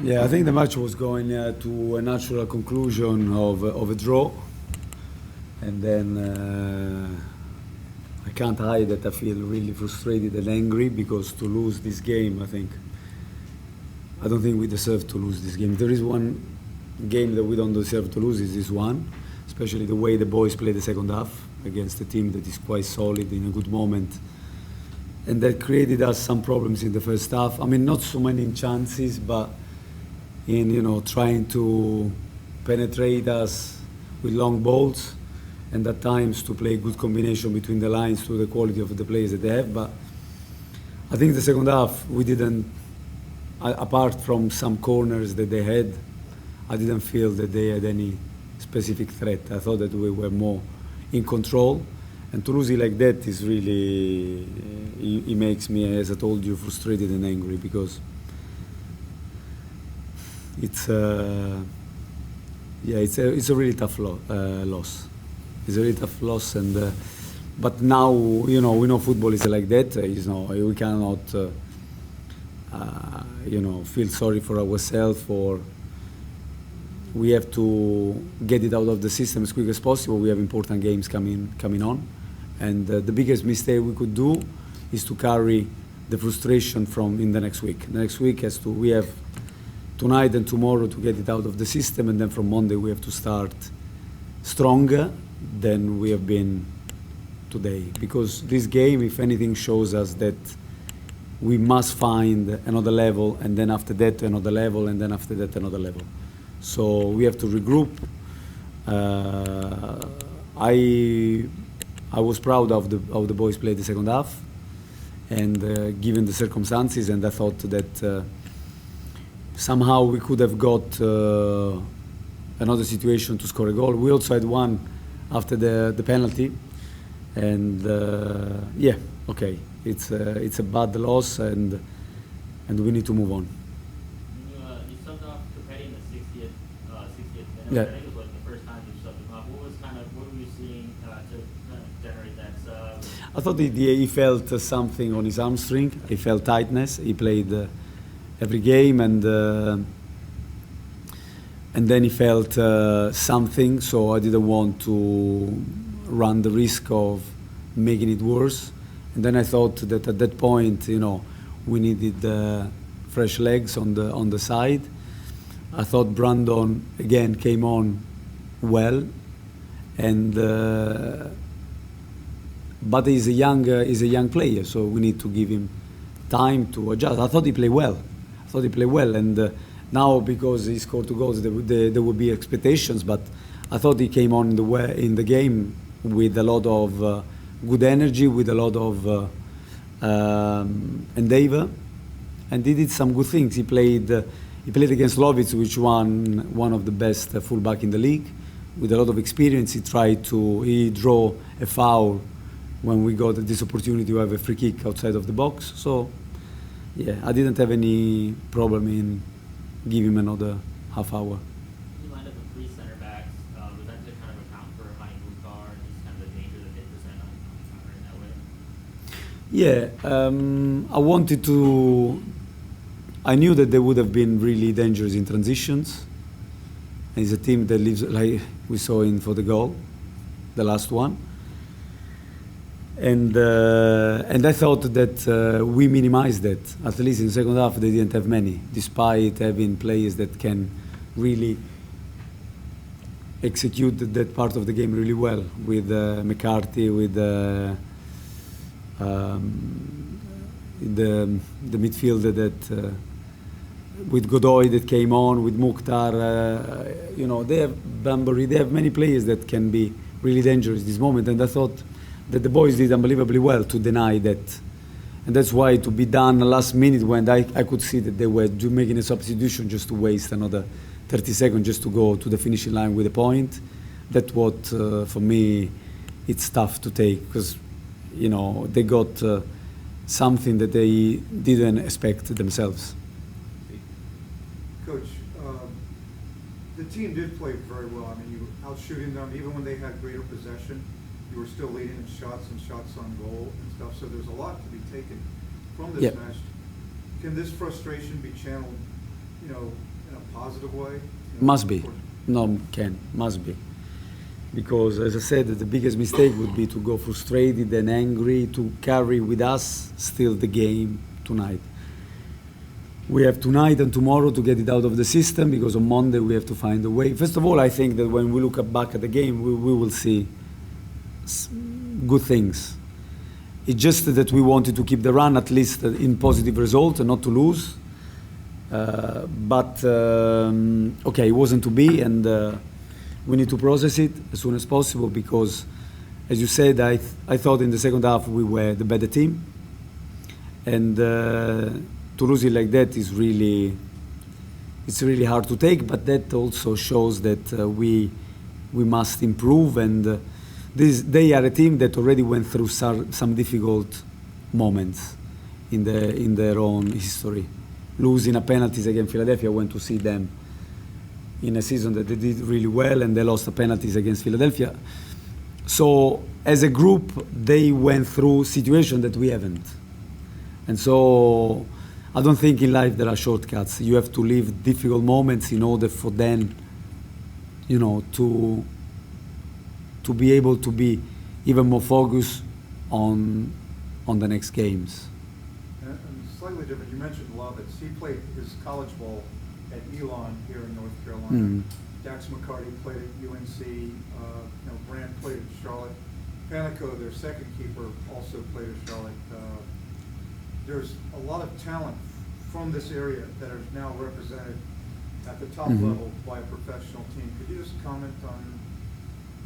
Yeah, I think the match was going to a natural conclusion of a draw, and then I can't hide that I feel really frustrated and angry because to lose this game, I don't think we deserve to lose this game. If there is one game that we don't deserve to lose, is this one, especially the way the boys played the second half against a team that is quite solid in a good moment. And that created us some problems in the first half. I mean, not so many chances, but in trying to penetrate us with long balls, and at times to play good combination between the lines to the quality of the players that they have. But I think the second half we didn't, apart from some corners that they had, I didn't feel that they had any specific threat. I thought that we were more in control. And to lose it like that is really, it makes me, as I told you, frustrated and angry because it's a really tough loss. It's a really tough loss, and but now we know football is like that. We cannot feel sorry for ourselves, or we have to get it out of the system as quick as possible. We have important games coming on. And the biggest mistake we could do is to carry the frustration from in the next week. The next week we have tonight and tomorrow to get it out of the system, and then from Monday we have to start stronger than we have been today. Because this game, if anything, shows us that we must find another level, and then after that another level, and then after that another level. So we have to regroup. I was proud of the boys played the second half, and given the circumstances, and I thought that somehow we could have got another situation to score a goal. We also had one after the penalty, and okay, it's a bad loss, and we need to move on. You subbed off Capetti in the 60th minute. Yeah. I think it was like the first time you subbed him off. What were you seeing to generate that sub? I thought he felt something on his hamstring. He felt tightness. He played every game, and then he felt something. So I didn't want to run the risk of making it worse. And then I thought that at that point, we needed fresh legs on the side. I thought Brandon again came on well, and but he's a young player, so we need to give him time to adjust. I thought he played well. And now because he scored 2 goals, there will be expectations. But I thought he came on in the game with a lot of good energy, with a lot of endeavor, and he did some good things. He played against Lovitz, which one of the best fullback in the league, with a lot of experience. He drew a foul when we got this opportunity to have a free kick outside of the box. So, yeah, I didn't have any problem in giving him another half hour. You lined up with 3 center backs. Was that to kind of account for Mike Bukar and just kind of the danger that they present on countering that way? Yeah, I knew that they would have been really dangerous in transitions. And it's a team that lives, like we saw for the goal, the last one. And I thought that we minimized that. At least in the second half, they didn't have many, despite having players that can really execute that part of the game really well, with McCarthy, with the midfielder that with Godoy that came on, with Mukhtar. They have Bambury. They have many players that can be really dangerous this moment, and I thought that the boys did unbelievably well to deny that. And that's why to be done last minute, when I could see that they were making a substitution just to waste another 30 seconds just to go to the finishing line with a point. That's what, for me, it's tough to take, because they got something that they didn't expect themselves. Coach, the team did play very well. I mean, you were out shooting them even when they had greater possession. You were still leading in shots and shots on goal and stuff. So there's a lot to be taken from this match. Can this frustration be channeled you know, in a positive way? You know, Must be. No, must be. Because, as I said, the biggest mistake would be to go frustrated and angry, to carry with us still the game tonight. We have tonight and tomorrow to get it out of the system, because on Monday we have to find a way. First of all, I think that when we look back at the game, we will see good things. It's just that we wanted to keep the run at least in positive result and not to lose. Okay, it wasn't to be, and we need to process it as soon as possible, because, as you said, I thought in the second half we were the better team, and to lose it like that is really hard to take. But that also shows that we must improve, and they are a team that already went through some difficult moments in their own history. Losing a penalties against Philadelphia, I went to see them in a season that they did really well, and they lost the penalties against Philadelphia. So as a group, they went through situations that we haven't. And so I don't think in life there are shortcuts. You have to live difficult moments in order for them, you know, to be able to be even more focused on the next games. And slightly different, you mentioned Lovitz. He played his college ball at Elon here in North Carolina. Dax McCarty played at UNC. You know, Brandt played at Charlotte. Panico, their second keeper, also played at Charlotte. There's a lot of talent from this area that are now represented at the top level by a professional team. Could you just comment on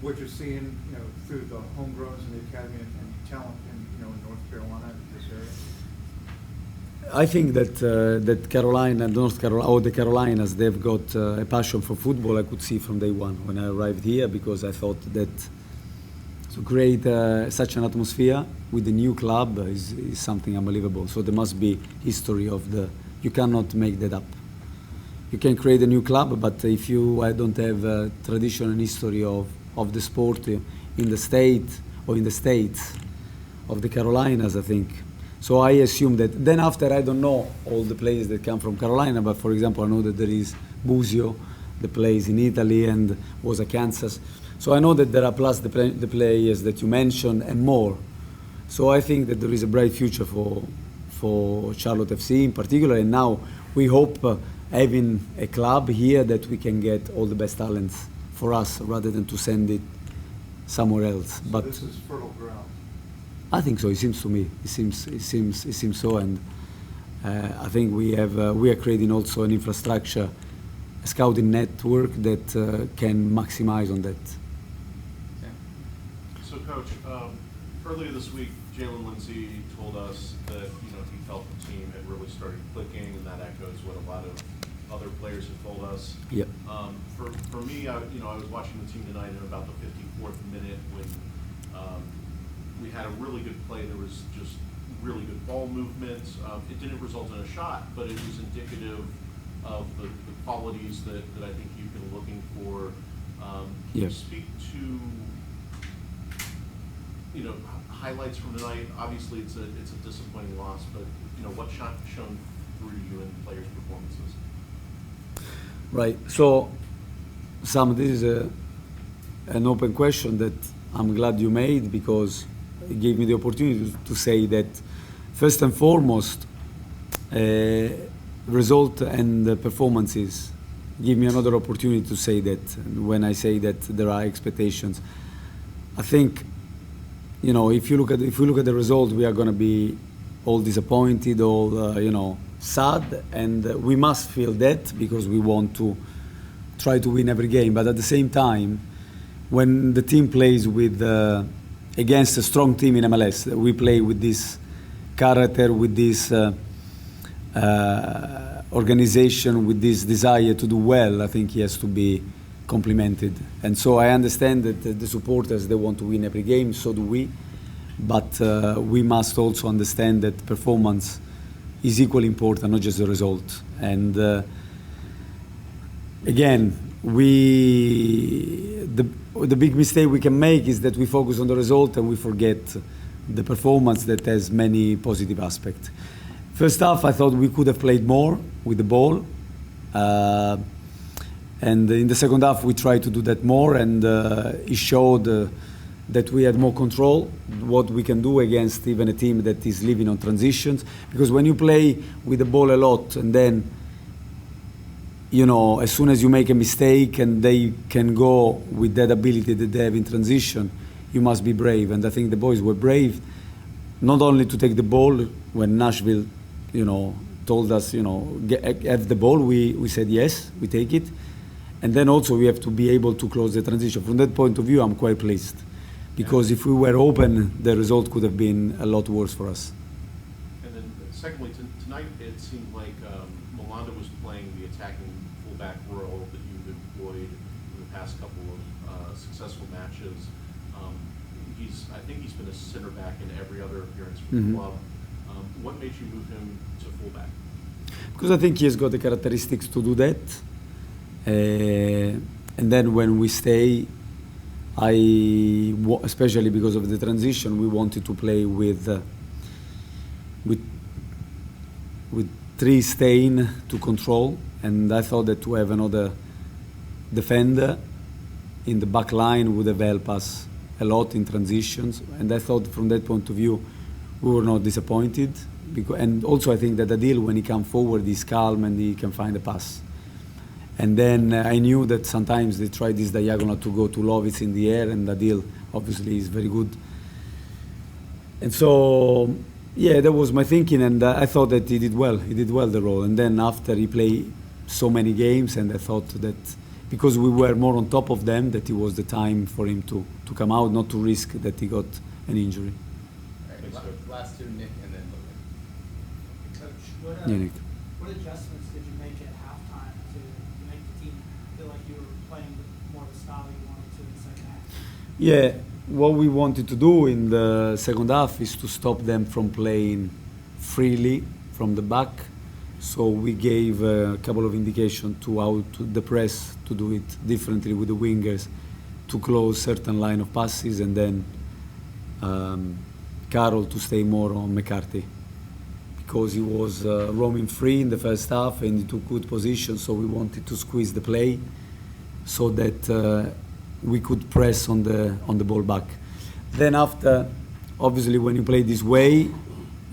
what you're seeing, you know, through the homegrowns and the academy and talent in North Carolina, this area? I think that Carolina and North Carolina, or the Carolinas, they've got a passion for football. I could see from day one when I arrived here, because I thought that to create such an atmosphere with the new club is something unbelievable. So there must be history of you cannot make that up. You can create a new club, but if you don't have a tradition and history of the sport in the state or in the states of the Carolinas, I think. So I assume that. Then after, I don't know all the players that come from Carolina, but for example, I know that there is Busio, that plays in Italy and was at Kansas. So I know that there are plus the players that you mentioned and more. So I think that there is a bright future for Charlotte FC in particular, and now we hope having a club here that we can get all the best talents for us rather than to send it somewhere else. So but this is fertile ground. I think so. It seems to me. It seems so, and I think we are creating also an infrastructure, a scouting network that can maximize on that. So, Coach, earlier this week, Jalen Lindsey told us that he felt the team had really started clicking, and that echoes what a lot of other players have told us. Yep. For me, I was watching the team tonight in about the 54th minute when we had a really good play. There was just really good ball movement. It didn't result in a shot, but it was indicative of the qualities that I think you've been looking for. Can you speak to highlights from tonight? Obviously, it's a disappointing loss, but what shone through you in players' performances? Right. So, Sam, this is an open question that I'm glad you made, because it gave me the opportunity to say that first and foremost, result and the performances give me another opportunity to say that. And when I say that there are expectations, I think if you look at the result, we are going to be all disappointed, all sad, and we must feel that because we want to try to win every game. But at the same time, when the team plays with against a strong team in MLS, we play with this character, with this organization, with this desire to do well. I think he has to be complimented. And so I understand that the supporters, they want to win every game, so do we. But we must also understand that performance is equally important, not just the result. And again, the big mistake we can make is that we focus on the result and we forget the performance that has many positive aspects. First half, I thought we could have played more with the ball. And in the second half, we tried to do that more, and it showed that we had more control, what we can do against even a team that is living on transitions. Because when you play with the ball a lot, and then, you know, as soon as you make a mistake and they can go with that ability that they have in transition, you must be brave. And I think the boys were brave, not only to take the ball when Nashville, you know, told us, you know, have the ball, we said yes, we take it. And then also we have to be able to close the transition. From that point of view, I'm quite pleased. Because if we were open, the result could have been a lot worse for us. And then secondly, tonight it seemed like Milanda was playing the attacking fullback role that you've employed in the past couple of successful matches. I think he's been a center back in every other appearance for the club. What made you move him to fullback? Because I think he has got the characteristics to do that. And then when we stay, especially because of the transition, we wanted to play with three staying to control, and I thought that to have another defender in the back line would have helped us a lot in transitions. And I thought from that point of view, we were not disappointed. And also I think that Adil, when he comes forward, he's calm and he can find a pass. And then I knew that sometimes they try this diagonal to go to Lovitz in the air, and Adil obviously is very good. And so, yeah, that was my thinking, and I thought that he did well. He did well the role. And then after he played so many games, and I thought that because we were more on top of them, that it was the time for him to come out, not to risk that he got an injury. All right, last two, Nick, and then Logan. Coach, Yeah, Nick. what adjustments did you make at halftime to make the team feel like you were playing more of the style you wanted to in the second half? Yeah, what we wanted to do in the second half is to stop them from playing freely from the back. So we gave a couple of indications to how to the press to do it differently with the wingers, to close certain line of passes, and then Carroll to stay more on McCarthy, because he was roaming free in the first half and he took good position. So we wanted to squeeze the play so that we could press on the ball back. Then after, obviously, when you play this way,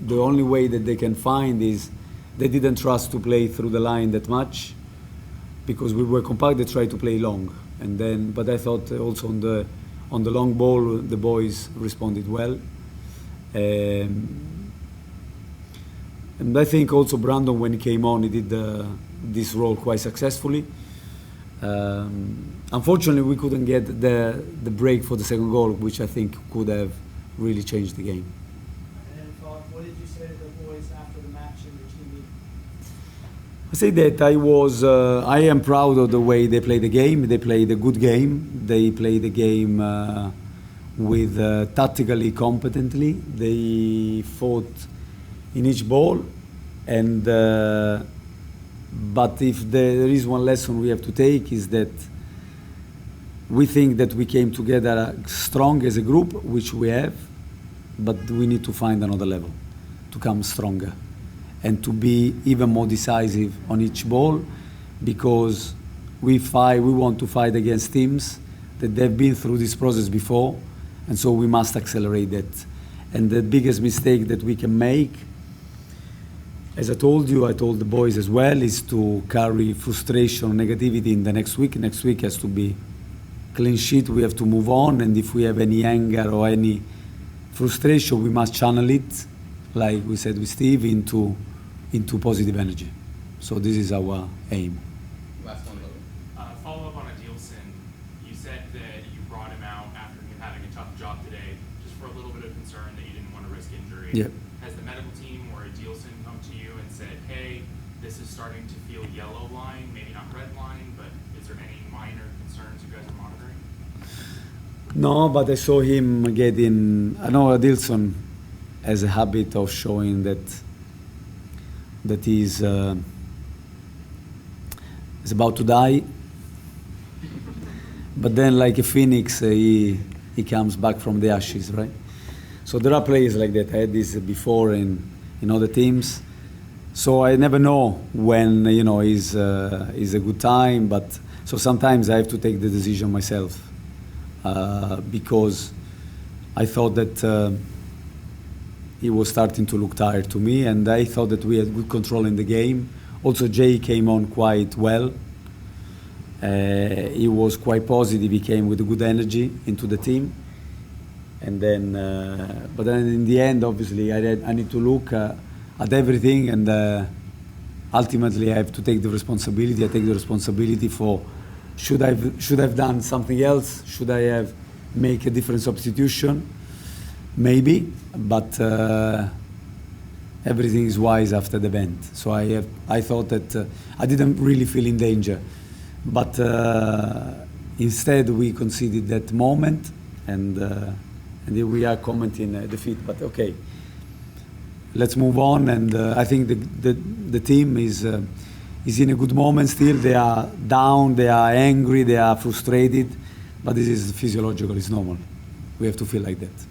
the only way that they can find is they didn't trust to play through the line that much, because we were compact. They tried to play long, and then. But I thought also on the long ball, the boys responded well. And I think also Brandon, when he came on, he did this role quite successfully. Unfortunately, we couldn't get the break for the second goal, which I think could have really changed the game. And then, Philip, what did you say to the boys after the match in your team meeting? I say that I am proud of the way they played the game. They played a good game. They played the game with tactically competently. They fought in each ball, and but if there is one lesson we have to take, is that we think that we came together strong as a group, which we have, but we need to find another level to come stronger and to be even more decisive on each ball, because we want to fight against teams that they've been through this process before, and so we must accelerate that. And the biggest mistake that we can make, as I told you, I told the boys as well, is to carry frustration, negativity in the next week. Next week has to be clean sheet. We have to move on, and if we have any anger or any frustration, we must channel it, like we said with Steve, into positive energy. So this is our aim. Last one, Logan. Follow up on Adilson. You said that you brought him out after him having a tough job today, just for a little bit of concern that you didn't want to risk injury. Yeah. Has the medical team or Adilson come to you and said, hey, this is starting to feel yellow line, maybe not red line, but is there any minor concerns you guys are monitoring? No, but I saw him getting. I know Adilson has a habit of showing that he's about to die, but then, like a phoenix, he comes back from the ashes, right? So there are players like that. I had this before in other teams. So I never know when is a good time. But so sometimes I have to take the decision myself because I thought that he was starting to look tired to me, and I thought that we had good control in the game. Also, Jay came on quite well. He was quite positive. He came with a good energy into the team. And then, but then in the end, obviously, I need to look at everything, and ultimately, I have to take the responsibility. I take the responsibility for should have done something else? Should I have make a different substitution? Maybe, but everything is wise after the event. So I thought that I didn't really feel in danger, but instead we conceded that moment, and here we are commenting defeat. But okay, let's move on. And I think the team is in a good moment still. They are down, they are angry, they are frustrated, but this is physiological. It's normal. We have to feel like that.